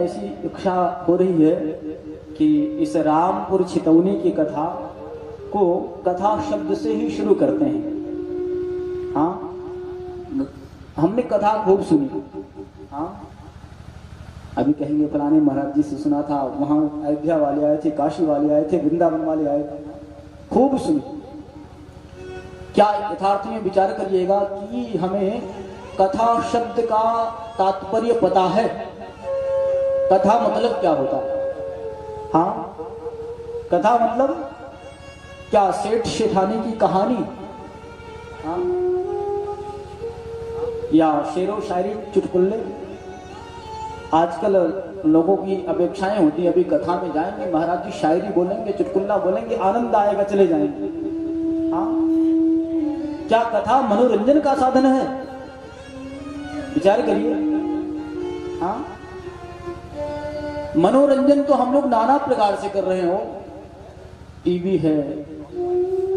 ऐसी इच्छा हो रही है कि इस रामपुर छितौनी की कथा को कथा शब्द से ही शुरू करते हैं। हाँ, हमने कथा खूब सुनी। हाँ, अभी कहेंगे फलाने महाराज जी से सुना था, वहां अयोध्या वाले आए थे, काशी वाले आए थे, वृंदावन वाले आए थे, खूब सुनी। क्या यथार्थ में विचार करिएगा कि हमें कथा शब्द का तात्पर्य पता है? कथा मतलब क्या होता है? हाँ, कथा मतलब क्या सेठ शेठानी की कहानी? हाँ, या शेरो शायरी चुटकुल्ले? आजकल लोगों की अपेक्षाएं होती है, अभी कथा में जाएंगे, महाराज जी शायरी बोलेंगे, चुटकुल्ला बोलेंगे, आनंद आएगा, चले जाएंगे। हाँ, क्या कथा मनोरंजन का साधन है? विचार करिए। हाँ, मनोरंजन तो हम लोग नाना प्रकार से कर रहे हो। टीवी है,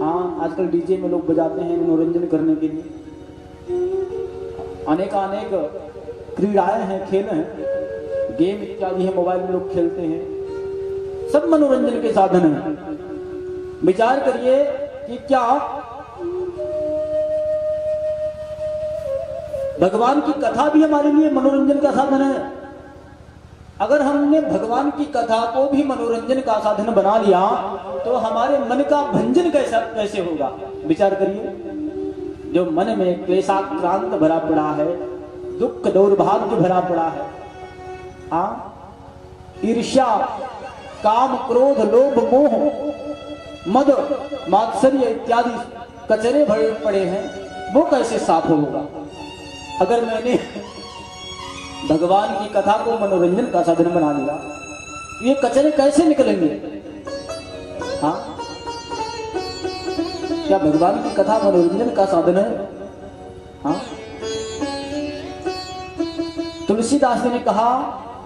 हाँ, आजकल डीजे में लोग बजाते हैं मनोरंजन करने के लिए। अनेकानेक क्रीड़ाएं हैं, खेल हैं, गेम इत्यादि है, मोबाइल में लोग खेलते हैं, सब मनोरंजन के साधन हैं। विचार करिए कि क्या भगवान की कथा भी हमारे लिए मनोरंजन का साधन है? अगर हमने भगवान की कथा को भी मनोरंजन का साधन बना लिया तो हमारे मन का भंजन कैसे होगा? विचार करिए। जो मन में क्लेशाक्रांत भरा पड़ा है, दुख दौर्भाग्य भरा पड़ा है, हाँ, ईर्ष्या, काम, क्रोध, लोभ, मोह, मद, मात्सर्य इत्यादि कचरे भरे पड़े हैं, वो कैसे साफ होगा? अगर मैंने भगवान की कथा को मनोरंजन का साधन बना लिया, ये कचरे कैसे निकलेंगे? हाँ, क्या भगवान की कथा मनोरंजन का साधन है? हाँ, तुलसीदास ने कहा,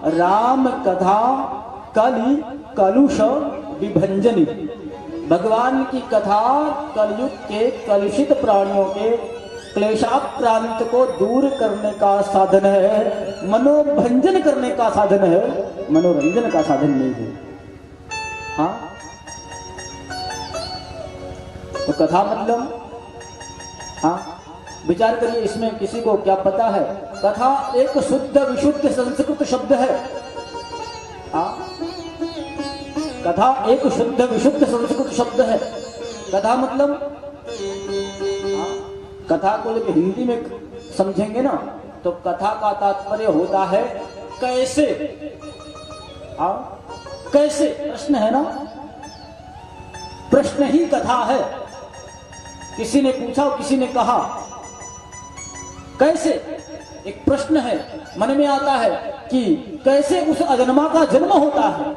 राम कथा कलि कलुष विभंजनी। भगवान की कथा कलयुग के कलुषित प्राणियों के क्लेशाक्रांत को दूर करने का साधन है, मनोभंजन करने का साधन है, मनोरंजन का साधन नहीं है। हाँ, तो कथा मतलब, हाँ, विचार करिए, इसमें किसी को क्या पता है? कथा एक शुद्ध विशुद्ध संस्कृत शब्द है। हाँ, कथा एक शुद्ध विशुद्ध संस्कृत शब्द है। कथा मतलब, कथा को जब हिंदी में समझेंगे ना तो कथा का तात्पर्य होता है कैसे। हाँ, कैसे प्रश्न है ना, प्रश्न ही कथा है। किसी ने पूछा, किसी ने कहा, कैसे, एक प्रश्न है, मन में आता है कि कैसे उस अजन्मा का जन्म होता है,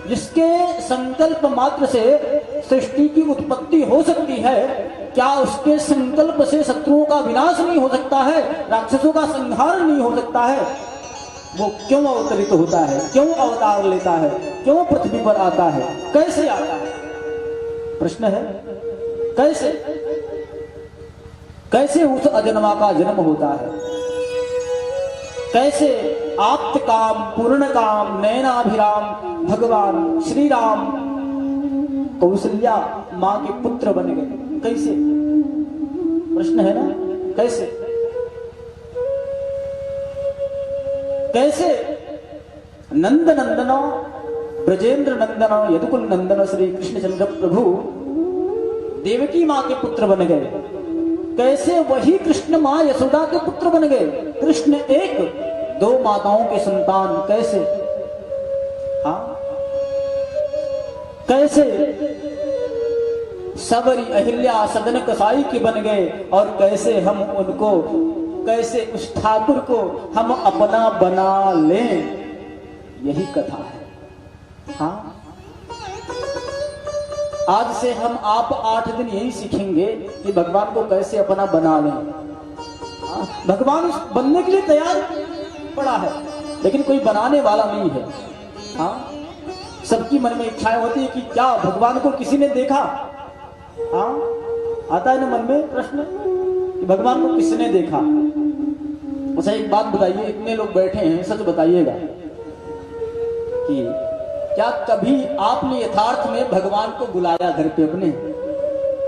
जिसके संकल्प मात्र से सृष्टि की उत्पत्ति हो सकती है। क्या उसके संकल्प से शत्रुओं का विनाश नहीं हो सकता है? राक्षसों का संहार नहीं हो सकता है? वो क्यों अवतरित होता है? क्यों अवतार लेता है? क्यों पृथ्वी पर आता है? कैसे आता है? प्रश्न है, कैसे, कैसे उस अजन्मा का जन्म होता है? कैसे आप्त काम, पूर्ण काम, नयनाभिराम भगवान श्री राम कौशल्या मां के पुत्र बन गए? कैसे? प्रश्न है ना, कैसे? कैसे नंद नंदन, ब्रजेंद्र नंदन, यदुकुल नंदन श्री कृष्णचंद्र प्रभु देवकी मां के पुत्र बन गए? कैसे वही कृष्ण मां यशोदा के पुत्र बन गए? कृष्ण एक, दो माताओं के संतान, कैसे? हाँ, कैसे सबरी अहिल्या सदन कसाई के बन गए? और कैसे हम उनको, कैसे उस ठाकुर को हम अपना बना लें? यही कथा है। हाँ, आज से हम आप 8 दिन यही सीखेंगे कि भगवान को कैसे अपना बना लें। भगवान बनने के लिए तैयार पड़ा है, लेकिन कोई बनाने वाला नहीं है। हाँ, सबकी मन में इच्छाएं होती है कि क्या भगवान को किसी ने देखा? हाँ, आता है ना मन में प्रश्न कि भगवान को किसने देखा? अच्छा, एक बात बताइए, इतने लोग बैठे हैं, सच बताइएगा, कि क्या कभी आपने यथार्थ में भगवान को बुलाया घर पे अपने?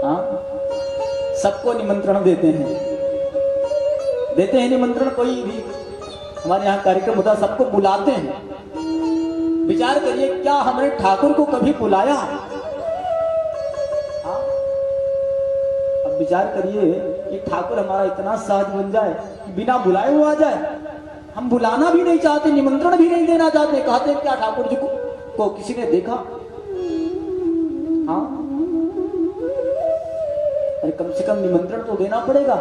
हाँ, सबको निमंत्रण देते हैं निमंत्रण, कोई भी हमारे यहाँ कार्यक्रम होता है सबको बुलाते हैं। विचार करिए, क्या हमने ठाकुर को कभी बुलाया? हाँ, अब विचार करिए कि ठाकुर हमारा इतना सहज बन जाए कि बिना बुलाए वो आ जाए। हम बुलाना भी नहीं चाहते, निमंत्रण भी नहीं देना चाहते, कहते क्या ठाकुर जी को किसी ने देखा? हाँ, अरे कम से कम निमंत्रण तो देना पड़ेगा,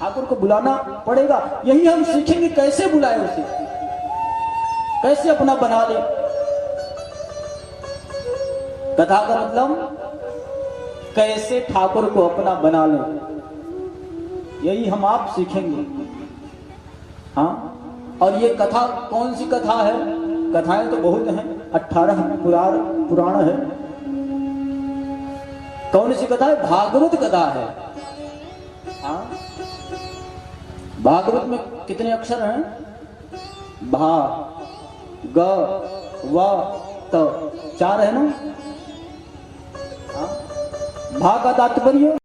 ठाकुर को बुलाना पड़ेगा। यही हम सीखेंगे, कैसे बुलाए उसे, कैसे अपना बना ले। कथा का मतलब कैसे ठाकुर को अपना बना ले, यही हम आप सीखेंगे। हाँ, और ये कथा कौन सी कथा है? कथाएं तो बहुत हैं, 18 पुराण है। कौन सी कथा है? भागवत कथा है। हाँ, भागवत में कितने अक्षर हैं? भा, ग, व, त, 4 है ना? हाँ? भा का तात्पर्य